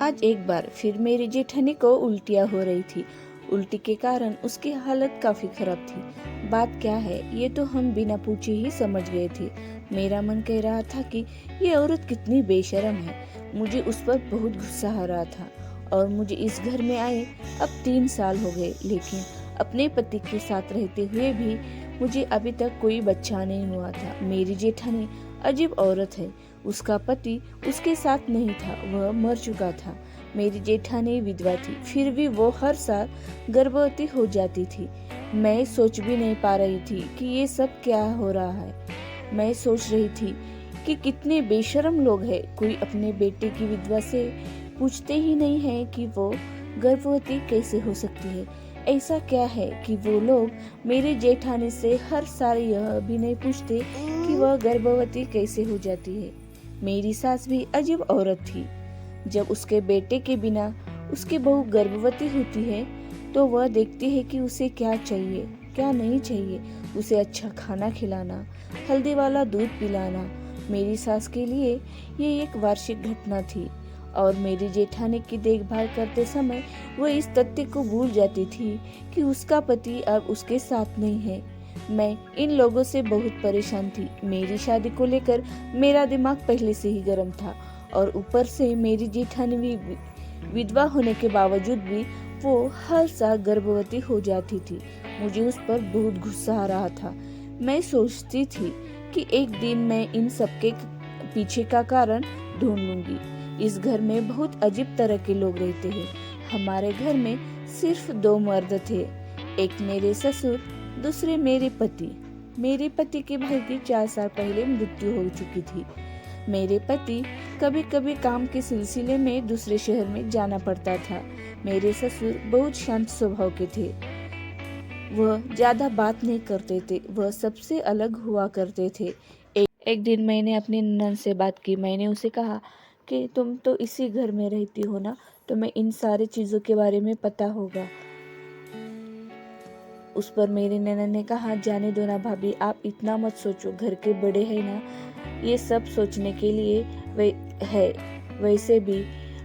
आज एक बार फिर मेरी जेठानी को उल्टियाँ हो रही थी। उल्टी के कारण उसकी हालत काफी खराब थी। बात क्या है ये तो हम बिना पूछे ही समझ गए थे। मेरा मन कह रहा था कि ये औरत कितनी बेशर्म है। मुझे उस पर बहुत गुस्सा आ रहा था। और मुझे इस घर में आए अब 3 साल हो गए, लेकिन अपने पति के साथ रहते हुए भी मुझे अभी तक कोई बच्चा नहीं हुआ था। मेरी जेठानी अजीब औरत है। उसका पति उसके साथ नहीं था, वह मर चुका था। मेरी जेठानी विधवा थी, फिर भी वो हर साल गर्भवती हो जाती थी। मैं सोच भी नहीं पा रही थी कि ये सब क्या हो रहा है। मैं सोच रही थी कि कितने बेशर्म लोग हैं, कोई अपने बेटे की विधवा से पूछते ही नहीं है कि वो गर्भवती कैसे हो सकती है। ऐसा क्या है कि वो लोग मेरे जेठानी से हर साल यह भी नहीं पूछते कि वह गर्भवती कैसे हो जाती है। मेरी सास भी अजीब औरत थी। जब उसके बेटे के बिना उसकी बहू गर्भवती होती है तो वह देखती है कि उसे क्या चाहिए क्या नहीं चाहिए। उसे अच्छा खाना खिलाना, हल्दी वाला दूध पिलाना। मेरी सास के लिए ये एक वार्षिक घटना थी और मेरी जेठानी की देखभाल करते समय वह इस तथ्य को भूल जाती थी कि उसका पति अब उसके साथ नहीं है। मैं इन लोगों से बहुत परेशान थी। मेरी शादी को लेकर मेरा दिमाग पहले से ही गर्म था और ऊपर से मेरी जेठानी विधवा होने के बावजूद भी वो हर साल गर्भवती हो जाती थी। मुझे उस पर बहुत गुस्सा आ रहा था। मैं सोचती थी कि एक दिन मैं इन सबके पीछे का कारण ढूंढ लूंगी। इस घर में बहुत अजीब तरह के लोग रहते हैं। हमारे घर में सिर्फ 2 मर्द थे, एक मेरे ससुर, दूसरे मेरे पति। मेरे पति के भाई की 4 साल पहले मृत्यु हो चुकी थी। मेरे पति कभी कभी काम के सिलसिले में दूसरे शहर में जाना पड़ता था। मेरे ससुर बहुत शांत स्वभाव के थे। वह ज्यादा बात नहीं करते थे, वह सबसे अलग हुआ करते थे। एक दिन मैंने अपनी ननद से बात की। मैंने उसे कहा कि तुम तो इसी घर में रहती हो ना, तुम्हें इन सारी चीजों के बारे में पता होगा। उस पर मेरी ननद ने कहा, जाने दो ना भाभी, आप इतना मत सोचो, घर के बड़े हैं ना, ये सब सोचने के लिए वैसे भी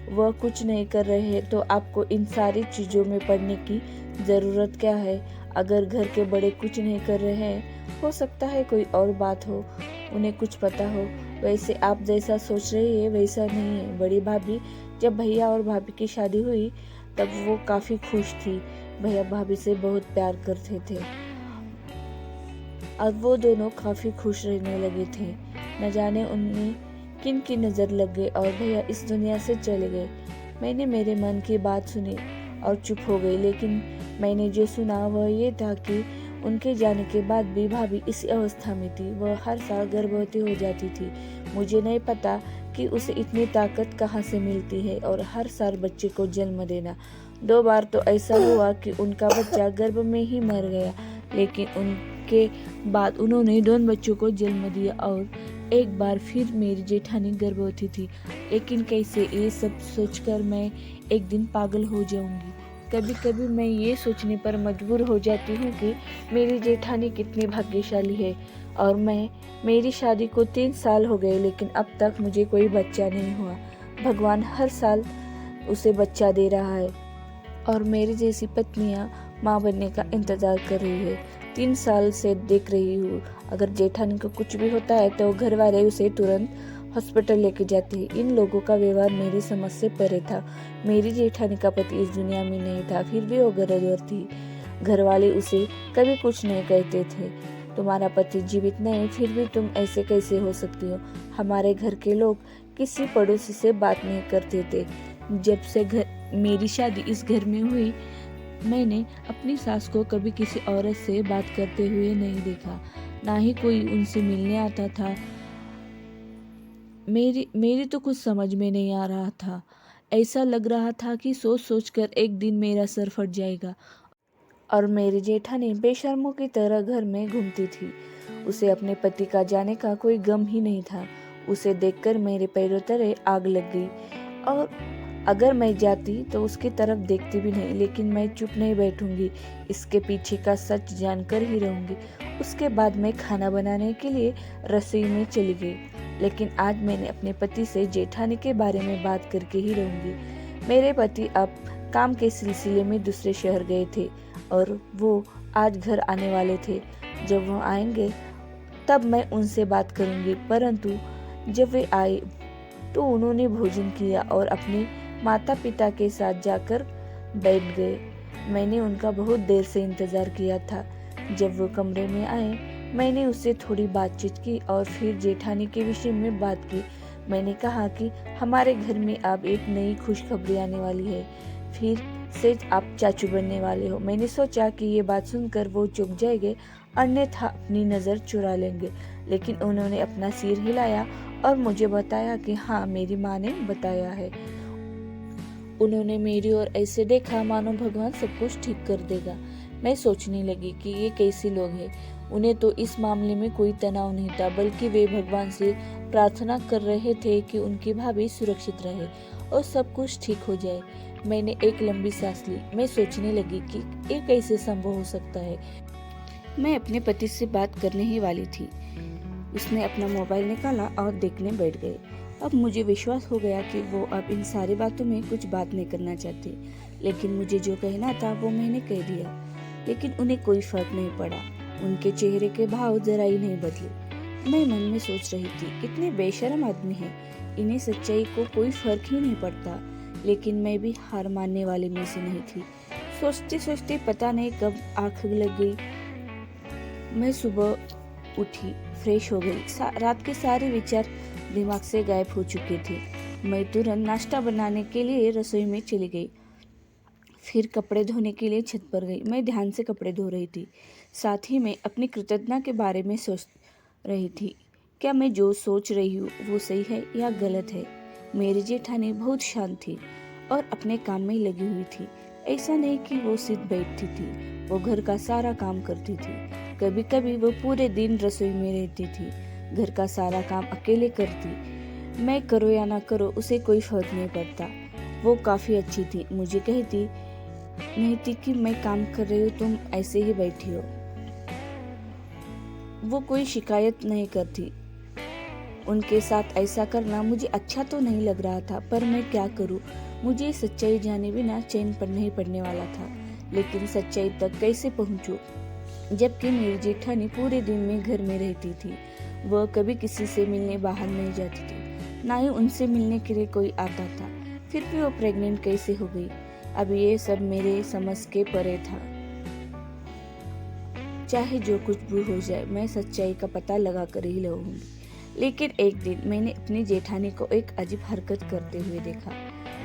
वह कुछ नहीं कर रहे हैं तो आपको इन सारी चीज़ों में पड़ने की ज़रूरत क्या है। अगर घर के बड़े कुछ नहीं कर रहे हैं, हो सकता है कोई और बात हो, उन्हें कुछ पता हो। वैसे आप जैसा सोच रही है वैसा नहीं है। बड़ी भाभी, जब भैया और भाभी की शादी हुई तब वो काफ़ी खुश थी। भैया भाभी से बहुत प्यार करते थे। अब वो दोनों काफ़ी खुश रहने लगे थे। न जाने उन्हें किन की नज़र लग गई और भैया इस दुनिया से चले गए। मैंने मेरे मन की बात सुनी और चुप हो गई, लेकिन मैंने जो सुना वह ये था कि उनके जाने के बाद भी भाभी इसी अवस्था में थी। वह हर साल गर्भवती हो जाती थी। मुझे नहीं पता कि उसे इतनी ताकत कहाँ से मिलती है और हर साल बच्चे को जन्म देना। 2 बार तो ऐसा हुआ कि उनका बच्चा गर्भ में ही मर गया, लेकिन उनके बाद उन्होंने 2 बच्चों को जन्म दिया और एक बार फिर मेरी जेठानी गर्भवती थी। लेकिन कैसे, ये सब सोचकर मैं एक दिन पागल हो जाऊंगी। कभी कभी मैं ये सोचने पर मजबूर हो जाती हूँ कि मेरी जेठानी कितनी भाग्यशाली है। और मेरी शादी को 3 साल हो गए, लेकिन अब तक मुझे कोई बच्चा नहीं हुआ। भगवान हर साल उसे बच्चा दे रहा है और मेरी जैसी पत्नियां माँ बनने का इंतजार कर रही है। 3 साल से देख रही हूँ, अगर जेठानी को कुछ भी होता है तो घर वाले उसे तुरंत हॉस्पिटल लेके जाते हैं। इन लोगों का व्यवहार मेरी समझ से परे था। मेरी जेठानी का पति इस दुनिया में नहीं था, फिर भी वो गर्भवती थी। घर वाले उसे कभी कुछ नहीं कहते थे। तुम्हारा पति जीवित नहीं, फिर भी तुम ऐसे कैसे हो सकती हो। हमारे घर के लोग किसी पड़ोसी से बात नहीं करते थे। जब से मेरी शादी इस घर में हुई, मैंने अपनी सास को कभी किसी औरत से बात करते हुए नहीं देखा, ना ही कोई उनसे मिलने आता था। मेरी तो कुछ समझ में नहीं आ रहा था। ऐसा लग रहा था कि सोच सोच कर एक दिन मेरा सर फट जाएगा। और मेरी जेठानी बेशर्मों की तरह घर में घूमती थी। उसे अपने पति का जाने का कोई गम ही नहीं था। उसे देखकर मेरे पैरों तले आग लग गई और अगर मैं जाती तो उसकी तरफ देखती भी नहीं। लेकिन मैं चुप नहीं बैठूंगी, इसके पीछे का सच जानकर ही रहूंगी। उसके बाद मैं खाना बनाने के लिए रसोई में चली गई। लेकिन आज मैंने अपने पति से जेठानी के बारे में बात करके ही रहूंगी। मेरे पति अब काम के सिलसिले में दूसरे शहर गए थे और वो आज घर आने वाले थे। जब वो आएंगे तब मैं उनसे बात करूंगी। परंतु जब वे आए तो उन्होंने भोजन किया और अपने माता पिता के साथ जाकर बैठ गए। मैंने उनका बहुत देर से इंतजार किया था। जब वो कमरे में आए मैंने उससे थोड़ी बातचीत की और फिर जेठानी के विषय में बात की। मैंने कहा कि हमारे घर में अब एक नई खुशखबरी आने वाली है, फिर से आप चाचू बनने वाले हो। मैंने सोचा कि ये बात सुनकर वो चुप जाएंगे, अन्यथा अपनी नज़र चुरा लेंगे, लेकिन उन्होंने अपना सिर हिलाया और मुझे बताया कि हाँ, मेरी माँ ने बताया है। उन्होंने मेरी ओर ऐसे देखा मानो भगवान सब कुछ ठीक कर देगा। मैं सोचने लगी कि ये कैसे लोग हैं। उन्हें तो इस मामले में कोई तनाव नहीं था, बल्कि वे भगवान से प्रार्थना कर रहे थे कि उनकी भाभी सुरक्षित रहे और सब कुछ ठीक हो जाए। मैंने एक लंबी सांस ली। मैं सोचने लगी कि ये कैसे संभव हो सकता है। मैं अपने पति से बात करने ही वाली थी। उसने अपना मोबाइल निकाला और देखने बैठ गए। अब मुझे विश्वास हो गया कि वो अब इन सारी बातों में कुछ बात नहीं करना चाहते, लेकिन मुझे जो कहना था वो मैंने कह दिया। लेकिन उन्हें कोई फर्क नहीं पड़ा। उनके चेहरे के भाव जरा ही नहीं बदले। मैं मन में सोच रही थी, कितने बेशर्म आदमी हैं, इन्हें सच्चाई को कोई फर्क ही नहीं पड़ता। लेकिन मैं भी हार मानने वाले में से नहीं थी। सोचते सोचते पता नहीं कब आँख लग गई। मैं सुबह उठी, फ्रेश हो गई। रात के सारे विचार दिमाग से गायब हो चुके थे। मैं तुरंत नाश्ता बनाने के लिए रसोई में चली गई। फिर कपड़े धोने के लिए छत पर गई। मैं ध्यान से कपड़े धो रही थी, साथ ही मैं अपनी कृतज्ञता के बारे में सोच रही थी। क्या मैं जो सोच रही हूँ वो सही है या गलत है? मेरी जेठानी बहुत शांत थी और अपने काम में लगी हुई थी। ऐसा नहीं कि वो सिर्फ बैठती थी, वो घर का सारा काम करती थी। कभी कभी वो पूरे दिन रसोई में रहती थी, घर का सारा काम अकेले करती। मैं करो या ना करो उसे कोई फर्क नहीं पड़ता। वो काफ़ी अच्छी थी। मुझे कहती नहीं थी कि मैं काम कर रही हूँ, तुम ऐसे ही बैठी हो। वो कोई शिकायत नहीं करती। उनके साथ ऐसा करना मुझे अच्छा तो नहीं लग रहा था, पर मैं क्या करूँ। मुझे सच्चाई जाने बिना चैन पर नहीं पड़ने वाला था। लेकिन सच्चाई तक कैसे पहुँचूं, जबकि मेरी जेठानी पूरे दिन में घर में रहती थी। वह कभी किसी से मिलने बाहर नहीं जाती थी, ना ही उनसे मिलने के लिए कोई आता था। फिर भी वो प्रेग्नेंट कैसे हो गई? अब ये सब मेरे समझ के परे था। चाहे जो कुछ भी हो जाए, मैं सच्चाई का पता लगा कर ही रहूंगी। लेकिन एक दिन मैंने अपनी जेठानी को एक अजीब हरकत करते हुए देखा।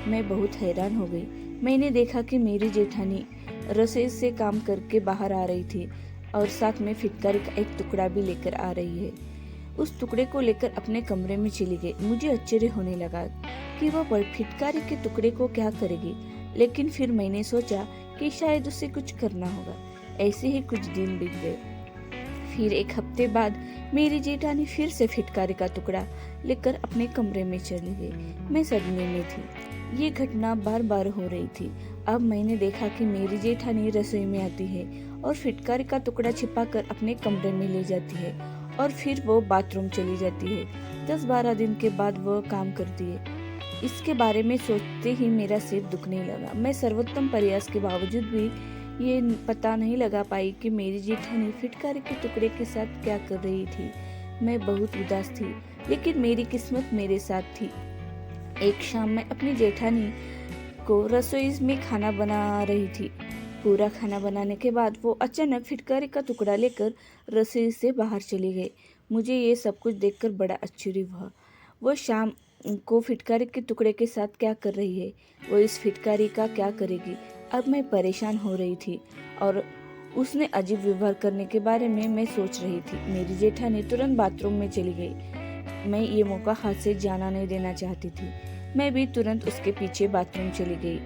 मैं बहुत हैरान हो गई। मैंने देखा कि मेरी जेठानी रसोई से काम करके बाहर आ रही थी और साथ में फिटकारी का एक टुकड़ा भी लेकर आ रही है। उस टुकड़े को लेकर अपने कमरे में चली गई। मुझे आश्चर्य होने लगा कि वह फिटकारी के टुकड़े को क्या करेगी, लेकिन फिर मैंने सोचा कि शायद उसे कुछ करना होगा। ऐसे ही कुछ दिन बीत गए। फिर एक हफ्ते बाद मेरी जेठानी फिर से फिटकारी का टुकड़ा लेकर अपने कमरे में चली गई। मैं सदमे में थी। ये घटना बार बार हो रही थी। अब मैंने देखा कि मेरी जेठानी रसोई में आती है और फिटकारी का टुकड़ा छिपाकर अपने कमरे में ले जाती है और फिर वो बाथरूम चली जाती है। 10-12 दिन के बाद वह काम करती है। इसके बारे में सोचते ही मेरा सिर दुखने लगा। मैं सर्वोत्तम प्रयास के बावजूद भी ये पता नहीं लगा पाई कि मेरी जेठानी फिटकारी के टुकड़े के साथ क्या कर रही थी। मैं बहुत उदास थी, लेकिन मेरी किस्मत मेरे साथ थी। एक शाम मैं अपनी जेठानी को रसोई में खाना बना रही थी। पूरा खाना बनाने के बाद वो अचानक फिटकारी का टुकड़ा लेकर रसोई से बाहर चली गई। मुझे ये सब कुछ देखकर बड़ा आश्चर्य हुआ। वो शाम को फिटकारी के टुकड़े के साथ क्या कर रही है? वो इस फिटकारी का क्या करेगी? अब मैं परेशान हो रही थी और उसने अजीब व्यवहार करने के बारे में मैं सोच रही थी। मेरी जेठानी तुरंत बाथरूम में चली गई। मैं ये मौका हाथ से जाना नहीं देना चाहती थी। मैं भी तुरंत उसके पीछे बाथरूम चली गई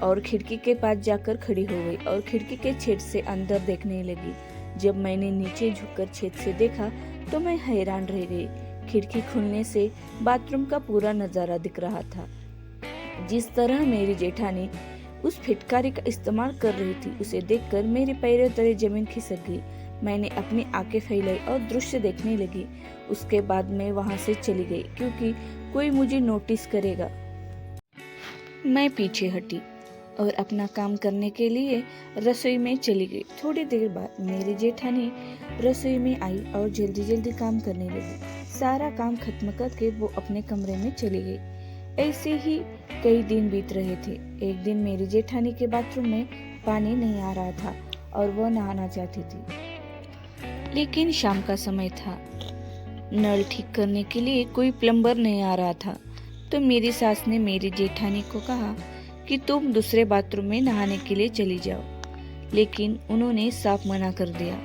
और खिड़की के पास जाकर खड़ी हो गई और खिड़की के छेद से अंदर देखने लगी। जब मैंने नीचे झुककर छेद से देखा तो मैं हैरान रह गई। खिड़की खुलने से बाथरूम का पूरा नज़ारा दिख रहा था। जिस तरह मेरी जेठानी उस फिटकारी का इस्तेमाल कर रही थी, उसे देखकर मेरे पैरों तले जमीन खिसक गई। मैंने अपनी आंखें फैलाई और दृश्य देखने लगी। उसके बाद मैं वहां से चली गई क्योंकि कोई मुझे नोटिस करेगा। मैं पीछे हटी और अपना काम करने के लिए रसोई में चली गई। थोड़ी देर बाद मेरी जेठानी रसोई में आई और जल्दी जल्दी काम करने लगी। सारा काम खत्म करके वो अपने कमरे में चली गई। ऐसे ही कई दिन बीत रहे थे। एक दिन मेरी जेठानी के बाथरूम में पानी नहीं आ रहा था और वो नहाना चाहती थी, लेकिन शाम का समय था। नल ठीक करने के लिए कोई प्लम्बर नहीं आ रहा था। तो मेरी सास ने मेरी जेठानी को कहा कि तुम दूसरे बाथरूम में नहाने के लिए चली जाओ, लेकिन उन्होंने साफ मना कर दिया।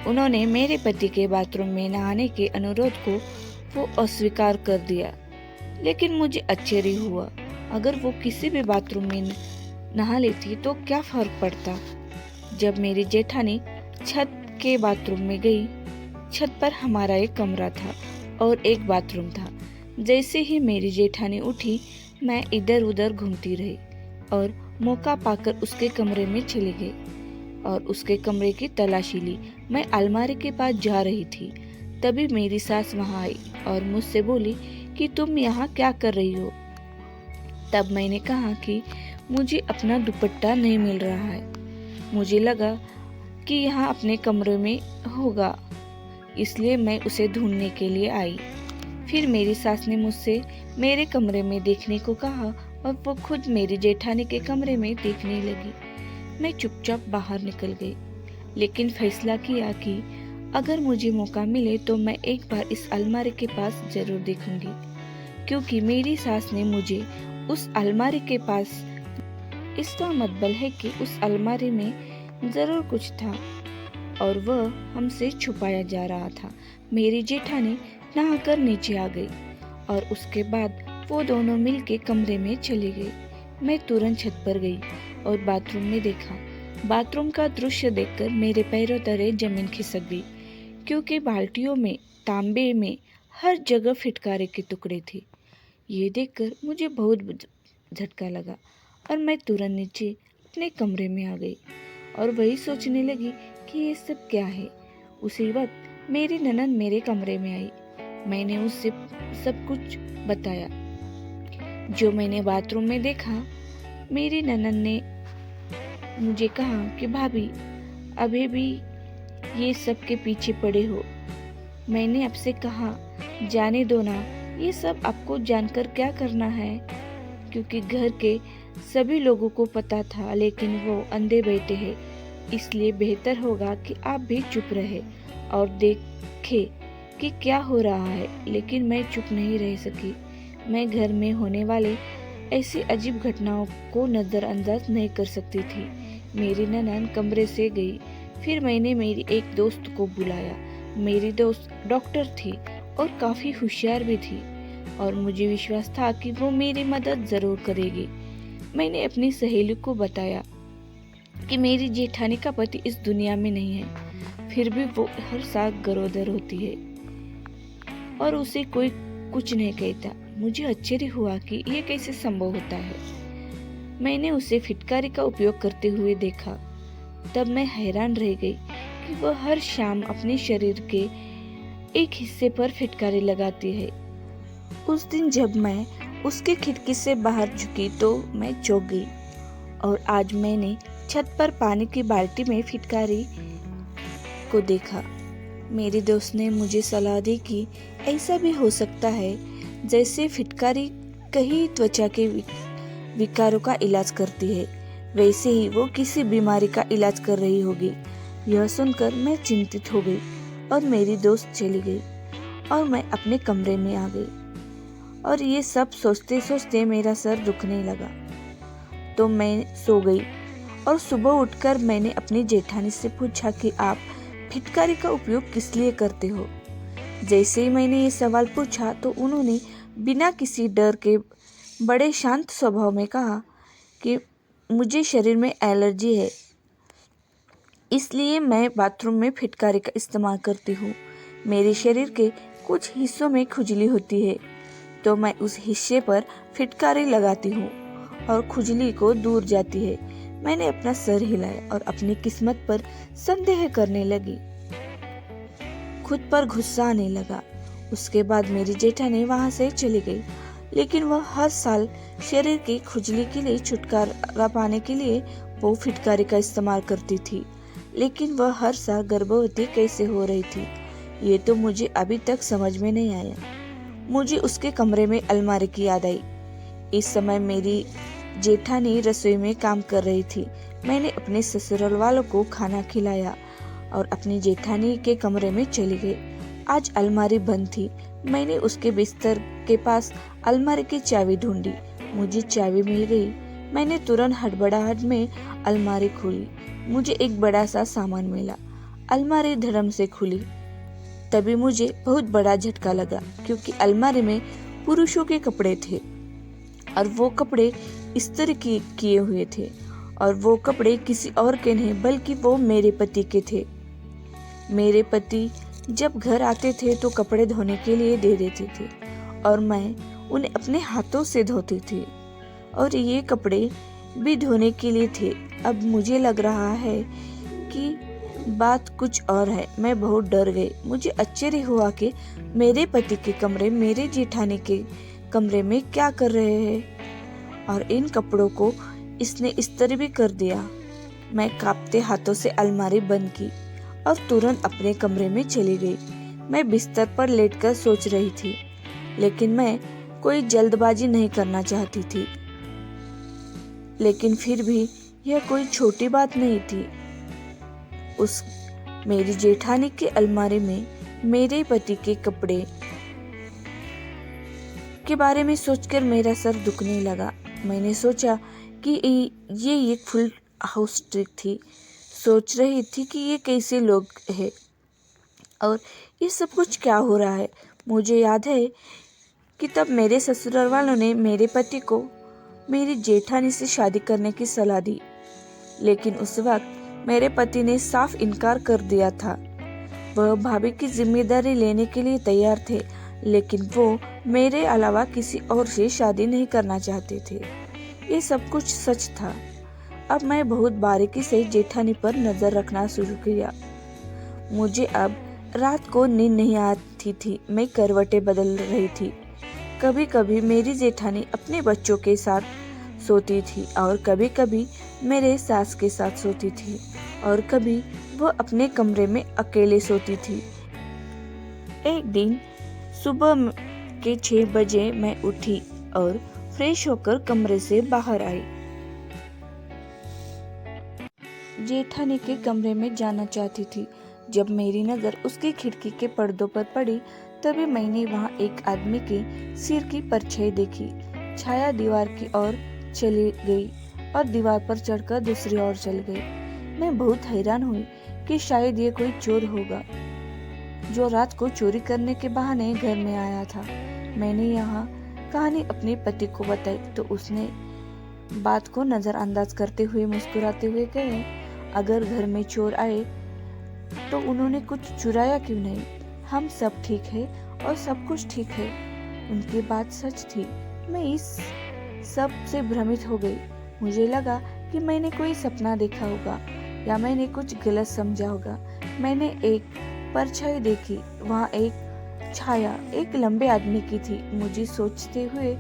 उन्होंने मेरे पति के बाथरूम में नहाने के अनुरोध को वो अस्वीकार कर दिया। लेकिन मुझे आश्चर्य हुआ, अगर वो किसी भी बाथरूम में नहा लेती तो क्या फर्क पड़ता। जब मेरी जेठानी छत के बाथरूम में गई, छत पर हमारा एक कमरा था और एक बाथरूम था। जैसे ही मेरी जेठानी उठी, मैं इधर उधर घूमती रही और मौका पाकर उसके कमरे में चली गई और उसके कमरे की तलाशी ली। मैं अलमारी के पास जा रही थी, तभी मेरी सास वहां आई और मुझसे बोली कि तुम यहाँ क्या कर रही हो। तब मैंने कहा कि मुझे अपना दुपट्टा नहीं मिल रहा है। मुझे लगा कि यहाँ अपने कमरे में होगा, इसलिए मैं उसे ढूंढने के लिए आई। फिर मेरी सास ने मुझसे मेरे कमरे में देखने को कहा और वो खुद मेरी जेठानी के कमरे में देखने लगी। मैं चुपचाप बाहर निकल गई, लेकिन फैसला किया कि अगर मुझे मौका मिले तो मैं एक बार इस अलमारी के पास जरूर देखूंगी, क्योंकि मेरी सास ने मुझे उस अलमारी के पास, इसका मतलब है कि उस अलमारी में जरूर कुछ था और वह हमसे छुपाया जा रहा था। मेरी जेठानी नहाकर नीचे आ गई और उसके बाद वो दोनों मिलके कमरे में चली गई। मैं तुरंत छत पर गई और बाथरूम में देखा। बाथरूम का दृश्य देखकर मेरे पैरों तले जमीन खिसक गई, क्योंकि बाल्टियों में, तांबे में हर जगह फिटकारे के टुकड़े थे। ये देखकर मुझे बहुत झटका लगा और मैं तुरंत नीचे अपने कमरे में आ गई और वही सोचने लगी कि ये सब क्या है। उसी वक्त मेरी ननद मेरे कमरे में आई। मैंने उससे सब कुछ बताया जो मैंने बाथरूम में देखा। मेरी ननद ने मुझे कहा कि भाभी, अभी भी ये सब के पीछे पड़े हो। मैंने आपसे कहा जाने दो ना, ये सब आपको जानकर क्या करना है, क्योंकि घर के सभी लोगों को पता था, लेकिन वो अंधे बैठे हैं। इसलिए बेहतर होगा कि आप भी चुप रहे और देखे कि क्या हो रहा है। लेकिन मैं चुप नहीं रह सकी। मैं घर में होने वाले ऐसी अजीब घटनाओं को नज़रअंदाज नहीं कर सकती थी। मेरी ननद कमरे से गई। फिर मैंने मेरी एक दोस्त को बुलाया। मेरी दोस्त डॉक्टर थी और काफ़ी होशियार भी थी और मुझे विश्वास था कि वो मेरी मदद ज़रूर करेगी। मैंने अपनी सहेली को बताया कि मेरी जेठानी का पति इस दुनिया में नहीं है, फिर भी वो हर साल गरोदर होती है और उसे कोई कुछ नहीं कहता। मुझे आश्चर्य हुआ कि ये कैसे संभव होता है। मैंने उसे फिटकारी का उपयोग करते हुए देखा। तब मैं हैरान रह गई कि वह हर शाम अपने शरीर के एक हिस्से पर फिटकारी लगाती है। उस दिन जब मैं उसके खिड़की से बाहर झुकी तो मैं चौंक गई और आज मैंने छत पर पानी की बाल्टी में फिटकारी को देखा। मेरी दोस्त ने मुझे सलाह दी कि ऐसा भी हो सकता है जैसे फिटकारी कहीं त्वचा के विकारों का इलाज करती है, वैसे ही वो किसी बीमारी का इलाज कर रही होगी। यह सुनकर मैं चिंतित हो गई और मेरी दोस्त चली गई और मैं अपने कमरे में आ गई और ये सब सोचते सोचते मेरा सर दुखने लगा। तो मैं सो गई और सुबह उठकर मैंने अपनी जेठानी से पूछा कि आप फिटकारी का उपयोग किस लिए करते हो। जैसे ही मैंने ये सवाल पूछा तो उन्होंने बिना किसी डर के बड़े शांत स्वभाव में कहा कि मुझे शरीर में एलर्जी है, इसलिए मैं बाथरूम में फिटकारी का इस्तेमाल करती हूँ। मेरे शरीर के कुछ हिस्सों में खुजली होती है तो मैं उस हिस्से पर फिटकारी लगाती हूँ और खुजली को दूर जाती है। मैंने अपना सर हिलाया और अपनी किस्मत पर संदेह करने लगी। खुद पर गुस्सा आने लगा। उसके बाद मेरी जेठानी वहाँ से चली गई, लेकिन वह हर साल शरीर की खुजली के लिए छुटकारा पाने के लिए वो फिटकारी का इस्तेमाल करती थी। लेकिन वह हर साल गर्भवती कैसे हो रही थी, ये तो मुझे अभी तक समझ में नहीं आया। मुझे उसके कमरे में अलमारी की याद आई। इस समय मेरी जेठानी रसोई में काम कर रही थी। मैंने अपने ससुराल वालों को खाना खिलाया और अपनी जेठानी के कमरे में चली गई। आज अलमारी बंद थी। मैंने उसके बिस्तर के पास अलमारी की चाबी ढूंढी। मुझे चाबी मिल गई। मैंने तुरंत हड़बड़ाहट में अलमारी खोली। मुझे एक बड़ा सा सामान मिला। अलमारी धड़म से खुली। तभी मुझे बहुत बड़ा झटका लगा, क्योंकि अलमारी में पुरुषों के कपड़े थे और वो कपड़े इस्त्री किए हुए थे। और वो कपड़े किसी और के नहीं बल्कि वो मेरे पति के थे। मेरे पति जब घर आते थे तो कपड़े धोने के लिए दे देते थे और मैं उन्हें अपने हाथों से धोती थी, और ये कपड़े भी धोने के लिए थे। अब मुझे लग रहा है कि बात कुछ और है। मैं बहुत डर गई। मुझे आश्चर्य हुआ कि मेरे पति के कमरे मेरे जेठानी के कमरे में क्या कर रहे हैं, और इन कपड़ों को इसने इस्त्री भी कर दिया। मैं कांपते हाथों से अलमारी बंद की और तुरंत अपने कमरे में चली गई। मैं बिस्तर पर लेटकर सोच रही थी, लेकिन मैं कोई जल्दबाजी नहीं करना चाहती थी। लेकिन फिर भी यह कोई छोटी बात नहीं थी। उस मेरी जेठानी के अलमारी में मेरे पति के कपड़े के बारे में सोचकर मेरा सर दुखने लगा। मैंने सोचा कि ये एक फुल हाउस ट्रिक थी। सोच रही थी कि ये कैसे लोग हैं और ये सब कुछ क्या हो रहा है। मुझे याद है कि तब मेरे ससुराल वालों ने मेरे पति को मेरी जेठानी से शादी करने की सलाह दी, लेकिन उस वक्त मेरे पति ने साफ इनकार कर दिया था। वह भाभी की जिम्मेदारी लेने के लिए तैयार थे, लेकिन वो मेरे अलावा किसी और से शादी नहीं करना चाहते थे। ये सब कुछ सच था। अब मैं बहुत बारीकी से जेठानी पर नजर रखना शुरू किया। मुझे अब रात को नींद नहीं आती थी। मैं करवटें बदल रही थी। कभी कभी मेरी जेठानी अपने बच्चों के साथ सोती थी और कभी कभी मेरे सास के साथ सोती थी और कभी वो अपने कमरे में अकेले सोती थी। एक दिन सुबह के 6 बजे मैं उठी और फ्रेश होकर कमरे से बाहर आई। जेठानी के कमरे में जाना चाहती थी। जब मेरी नज़र उसकी खिड़की के पर्दों पर पड़ी, तभी मैंने वहां एक आदमी के सिर की परछाई देखी। छाया दीवार की ओर चली गई और दीवार पर चढ़कर दूसरी ओर चल गई। मैं बहुत हैरान हुई कि शायद ये कोई चोर होगा जो रात को चोरी करने के बहाने घर में आया था। मैंने यहाँ कहानी अपने पति को बताई तो उसने बात को नजरअंदाज करते हुए मुस्कुराते हुए कहे, अगर घर में चोर आए तो उन्होंने कुछ चुराया क्यों नहीं? हम सब ठीक है और सब कुछ ठीक है। उनकी बात सच थी। मैं इस सब से भ्रमित हो गई। मुझे लगा कि मैंने कोई सपना देखा होगा या मैंने कुछ गलत समझा होगा। मैंने एक परछाई देखी। वहाँ एक छाया एक लंबे आदमी की थी। मुझे सोचते हुए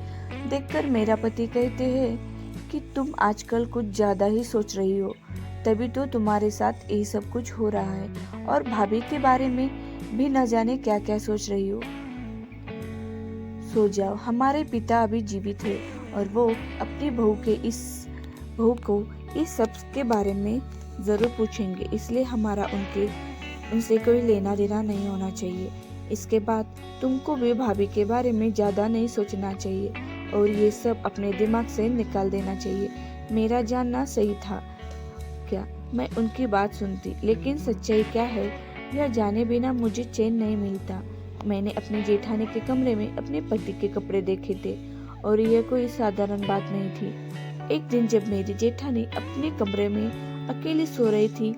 देखकर मेरा पति कहते हैं कि तुम आजकल कुछ ज्यादा ही सोच रही हो, तभी तो तुम्हारे साथ यही सब कुछ हो रहा है और भाभी के बारे में भी न जाने क्या क्या सोच रही हो। सो जाओ, हमारे पिता अभी जीवित है और वो अपनी बहू को इस सब के बारे में जरूर पूछेंगे, इसलिए हमारा उनसे कोई लेना देना नहीं होना चाहिए। इसके बाद तुमको भी भाभी के बारे में ज्यादा नहीं सोचना चाहिए और ये सब अपने दिमाग से निकाल देना चाहिए। मेरा जानना सही था क्या? मैं उनकी बात सुनती, लेकिन सच्चाई क्या है यह जाने बिना मुझे चैन नहीं मिलता। मैंने अपनी जेठानी के कमरे में अपने पति के कपड़े देखे थे और यह कोई साधारण बात नहीं थी। एक दिन जब मेरी जेठानी अपने कमरे में अकेली सो रही थी,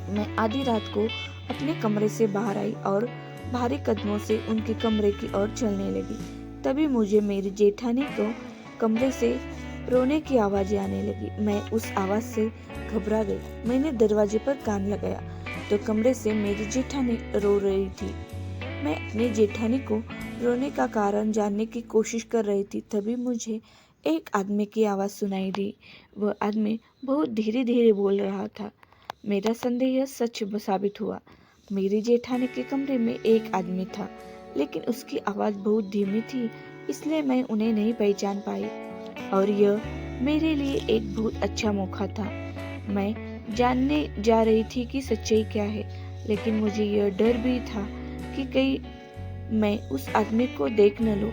मैं आधी रात को अपने कमरे से बाहर आई और भारी कदमों से उनके कमरे की ओर चलने लगी। तभी मुझे मेरी जेठानी को कमरे से रोने की आवाज़ें आने लगी। मैं उस आवाज़ से घबरा गई। मैंने दरवाजे पर कान लगाया तो कमरे से मेरी जेठानी रो रही थी। मैं अपनी जेठानी को रोने का कारण जानने की कोशिश कर रही थी, तभी मुझे एक आदमी की आवाज़ सुनाई दी। वह आदमी बहुत धीरे धीरे बोल रहा था। मेरा संदेह सच साबित हुआ। मेरी जेठानी के कमरे में एक आदमी था, लेकिन उसकी आवाज़ बहुत धीमी थी, इसलिए मैं उन्हें नहीं पहचान पाई। और यह मेरे लिए एक बहुत अच्छा मौका था। मैं जानने जा रही थी कि सच्चाई क्या है, लेकिन मुझे यह डर भी था कि कहीं मैं उस आदमी को देख न लूं,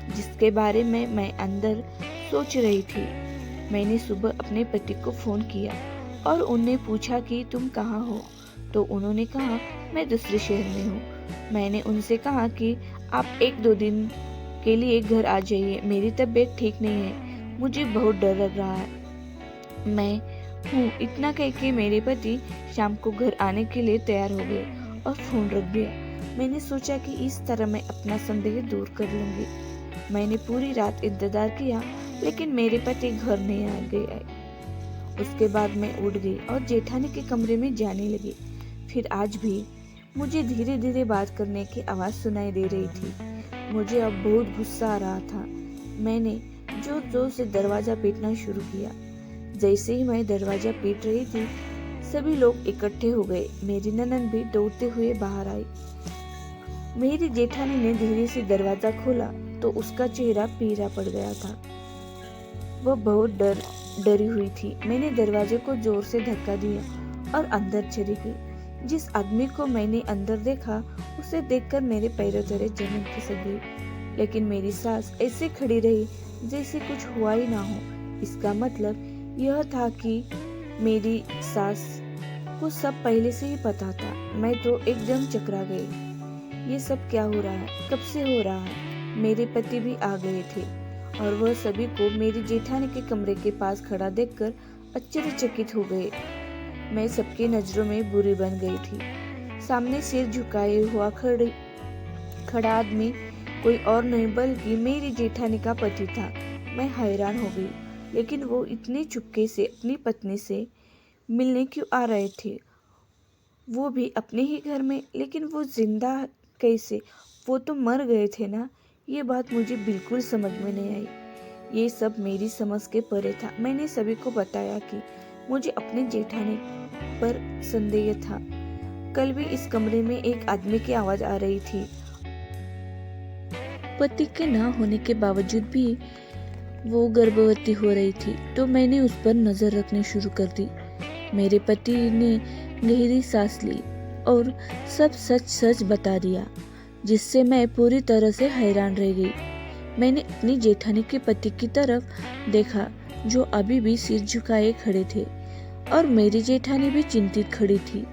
जिसके बारे में मैं अंदर सोच रही थी। मैंने सुबह अपने पति को फ़ोन किया और उन्हें पूछा कि तुम कहाँ हो, तो उन्होंने कहा मैं दूसरे शहर में हूँ। मैंने उनसे कहा कि आप 1-2 दिन के लिए घर आ जाइए, मेरी तबीयत ठीक नहीं है, मुझे बहुत डर लग रहा है। मैं हूँ इतना कह के मेरे पति शाम को घर आने के लिए तैयार हो गए और फ़ोन रख दिया। मैंने सोचा कि इस तरह मैं अपना संदेह दूर कर लूँगी। मैंने पूरी रात इंतज़ार किया, लेकिन मेरे पति घर नहीं आ गए। उसके बाद मैं उठ गई और जेठानी के कमरे में जाने लगी। फिर आज भी मुझे धीरे धीरे बात करने की आवाज़ सुनाई दे रही थी। मुझे अब बहुत गुस्सा आ रहा था। मैंने जोर जोर से दरवाज़ा पीटना शुरू किया। जैसे ही मैं दरवाज़ा पीट रही थी, सभी लोग इकट्ठे हो गए। मेरी ननद भी दौड़ते हुए बाहर आई। मेरी जेठानी ने धीरे से दरवाज़ा खोला तो उसका चेहरा पीला पड़ गया था। वह बहुत डरी हुई थी। मैंने दरवाजे को जोर से धक्का दिया और अंदर चली गई। जिस आदमी को मैंने अंदर देखा, उसे देखकर मेरे पैरों तले जमीन खिसक गई। लेकिन मेरी सास ऐसे खड़ी रही जैसे कुछ हुआ ही ना हो। इसका मतलब यह था कि मेरी सास को सब पहले से ही पता था। मैं तो एकदम चकरा गई। ये सब क्या हो रहा है? कब से हो रहा है? मेरे पति भी आ गए थे और वह सभी को मेरी जेठानी के कमरे के पास खड़ा देखकर आश्चर्यचकित हो गए। मैं सबकी नजरों में बुरी बन गई थी। सामने सिर झुकाए हुआ खड़ा आदमी कोई और नहीं बल्कि मेरी जेठानी का पति था। मैं हैरान हो गई, लेकिन वो इतने चुपके से अपनी पत्नी से मिलने क्यों आ रहे थे? वो भी अपने ही घर में, लेकिन वो जिंदा कैसे? वो तो मर गए थे ना। ये बात मुझे बिल्कुल समझ में नहीं आई। ये सब मेरी समझ के परे था। मैंने सभी को बताया कि मुझे अपने जेठानी पर संदेह था। कल भी इस कमरे में एक आदमी की आवाज आ रही थी। पति के ना होने के बावजूद भी वो गर्भवती हो रही थी, तो मैंने उस पर नजर रखनी शुरू कर दी। मेरे पति ने गहरी सांस ली और सब सच सच बता दिया, जिससे मैं पूरी तरह से हैरान रह गई। मैंने अपनी जेठानी के पति की तरफ देखा, जो अभी भी सिर झुकाए खड़े थे, और मेरी जेठानी भी चिंतित खड़ी थी।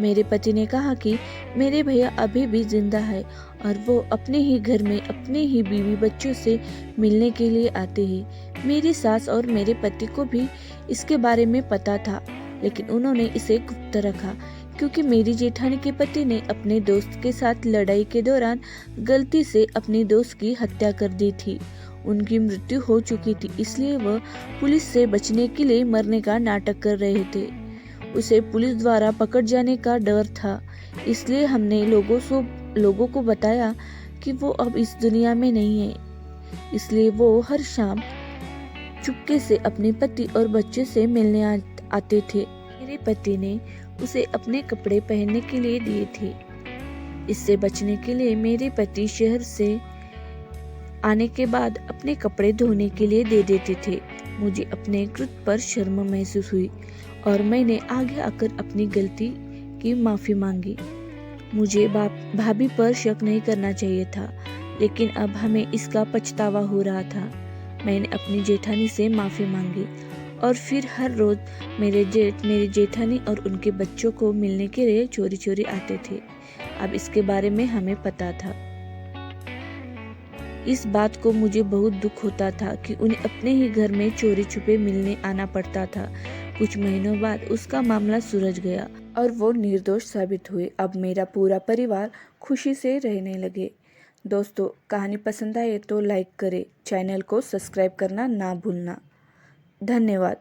मेरे पति ने कहा कि मेरे भैया अभी भी जिंदा है और वो अपने ही घर में अपने ही बीवी बच्चों से मिलने के लिए आते हैं। मेरी सास और मेरे पति को भी इसके बारे में पता था, लेकिन उन्होंने इसे गुप्त रखा, क्योंकि मेरी जेठानी के पति ने अपने दोस्त के साथ लड़ाई के दौरान गलती से अपनी दोस्त की हत्या कर दी थी। उनकी मृत्यु हो चुकी थी, इसलिए वह पुलिस से बचने के लिए मरने का नाटक कर रहे थे। उसे पुलिस द्वारा पकड़ जाने का डर था, इसलिए हमने लोगों को बताया कि वो अब इस दुनिया में नहीं है। इसलिए वो हर शाम चुपके से अपने पति और बच्चे से मिलने आते थे। मेरे पति ने उसे अपने कपड़े पहनने के लिए दिए थे। इससे बचने के लिए मेरे पति शहर से आने के बाद अपने कपड़े धोने के लिए दे देते थे। मुझे अपने कृत्य पर शर्म महसूस हुई और मैंने आगे आकर अपनी गलती की माफ़ी मांगी। मुझे भाभी पर शक नहीं करना चाहिए था, लेकिन अब हमें इसका पछतावा हो रहा था। मैंने अपनी जेठानी से माफ़ी मांगी और फिर हर रोज़ मेरी जेठानी और उनके बच्चों को मिलने के लिए चोरी चोरी आते थे। अब इसके बारे में हमें पता था। इस बात को मुझे बहुत दुख होता था कि उन्हें अपने ही घर में चोरी छुपे मिलने आना पड़ता था। कुछ महीनों बाद उसका मामला सुलझ गया और वो निर्दोष साबित हुए। अब मेरा पूरा परिवार खुशी से रहने लगे। दोस्तों, कहानी पसंद आए तो लाइक करें, चैनल को सब्सक्राइब करना ना भूलना। धन्यवाद।